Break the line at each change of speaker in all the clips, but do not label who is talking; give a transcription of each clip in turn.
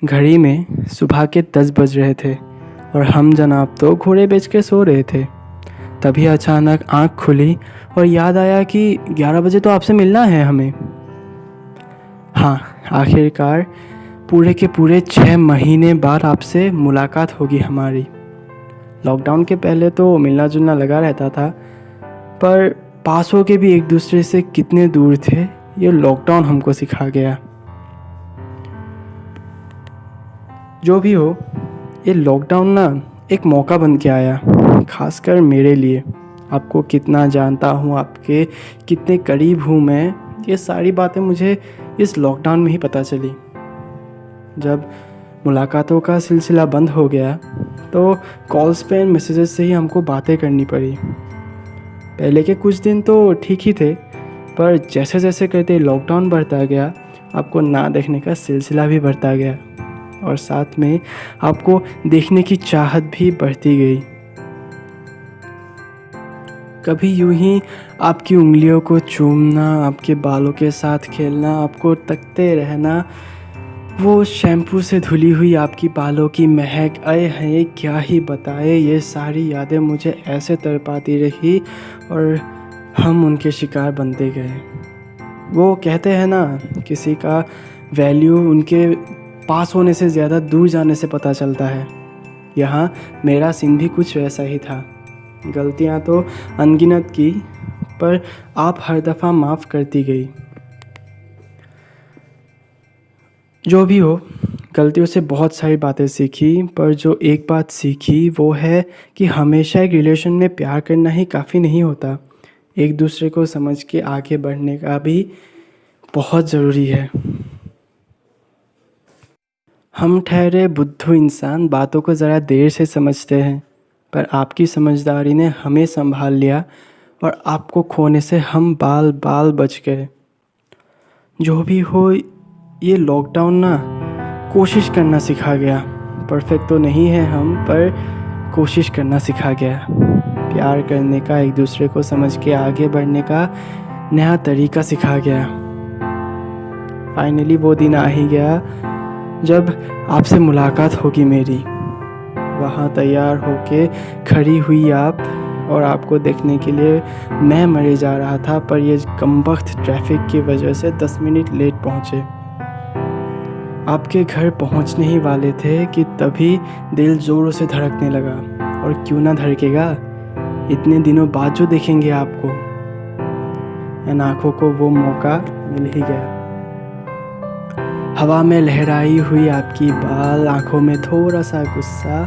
घड़ी में सुबह के 10 बज रहे थे और हम जनाब तो घोड़े बेच के सो रहे थे। तभी अचानक आँख खुली और याद आया कि 11 बजे तो आपसे मिलना है हमें। हाँ, आखिरकार पूरे के पूरे 6 महीने बाद आपसे मुलाकात होगी हमारी। लॉकडाउन के पहले तो मिलना जुलना लगा रहता था, पर पास हो के भी एक दूसरे से कितने दूर थे ये लॉकडाउन हमको सिखा गया। जो भी हो, ये लॉकडाउन ना एक मौका बन के आया, खासकर मेरे लिए। आपको कितना जानता हूँ, आपके कितने करीब हूँ मैं, ये सारी बातें मुझे इस लॉकडाउन में ही पता चली। जब मुलाकातों का सिलसिला बंद हो गया तो कॉल्स पे एंड मैसेजेस से ही हमको बातें करनी पड़ी। पहले के कुछ दिन तो ठीक ही थे, पर जैसे जैसे करते लॉकडाउन बढ़ता गया, आपको ना देखने का सिलसिला भी बढ़ता गया और साथ में आपको देखने की चाहत भी बढ़ती गई। कभी यूं ही आपकी उंगलियों को चूमना, आपके बालों के साथ खेलना, आपको तकते रहना, वो शैम्पू से धुली हुई आपकी बालों की महक, आए हैं क्या ही बताए। ये सारी यादें मुझे ऐसे तड़पाती रही और हम उनके शिकार बनते गए। वो कहते हैं ना, किसी का वैल्यू उनके पास होने से ज़्यादा दूर जाने से पता चलता है। यहाँ मेरा सीन भी कुछ वैसा ही था। गलतियाँ तो अनगिनत की, पर आप हर दफ़ा माफ़ करती गई। जो भी हो, गलतियों से बहुत सारी बातें सीखी, पर जो एक बात सीखी वो है कि हमेशा एक रिलेशन में प्यार करना ही काफ़ी नहीं होता। एक दूसरे को समझ के आगे बढ़ने का भी बहुत ज़रूरी है। हम ठहरे बुद्धू इंसान बातों को ज़रा देर से समझते हैं, पर आपकी समझदारी ने हमें संभाल लिया और आपको खोने से हम बाल बाल बच गए। जो भी हो, ये लॉकडाउन ना कोशिश करना सिखा गया। परफेक्ट तो नहीं है हम, पर कोशिश करना सिखा गया। प्यार करने का, एक दूसरे को समझ के आगे बढ़ने का नया तरीका सिखा गया। फाइनली वो दिन आ ही गया जब आपसे मुलाकात होगी मेरी। वहाँ तैयार होके खड़ी हुई आप, और आपको देखने के लिए मैं मरे जा रहा था, पर ये कमबख्त ट्रैफिक की वजह से 10 मिनट लेट पहुँचे। आपके घर पहुँचने ही वाले थे कि तभी दिल ज़ोरों से धड़कने लगा। और क्यों ना धड़केगा, इतने दिनों बाद जो देखेंगे आपको। इन आँखों को वो मौका मिल ही गया। हवा में लहराई हुई आपकी बाल, आँखों में थोड़ा सा गुस्सा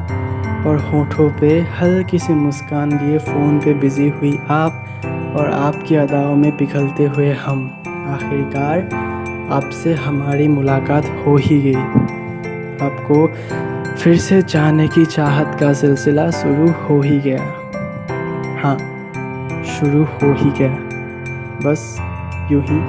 और होठों पे हल्की सी मुस्कान लिए फ़ोन पे बिज़ी हुई आप, और आपकी अदाओं में पिघलते हुए हम। आखिरकार आपसे हमारी मुलाकात हो ही गई। आपको फिर से जाने की चाहत का सिलसिला शुरू हो ही गया। हाँ, शुरू हो ही गया, बस यूं ही।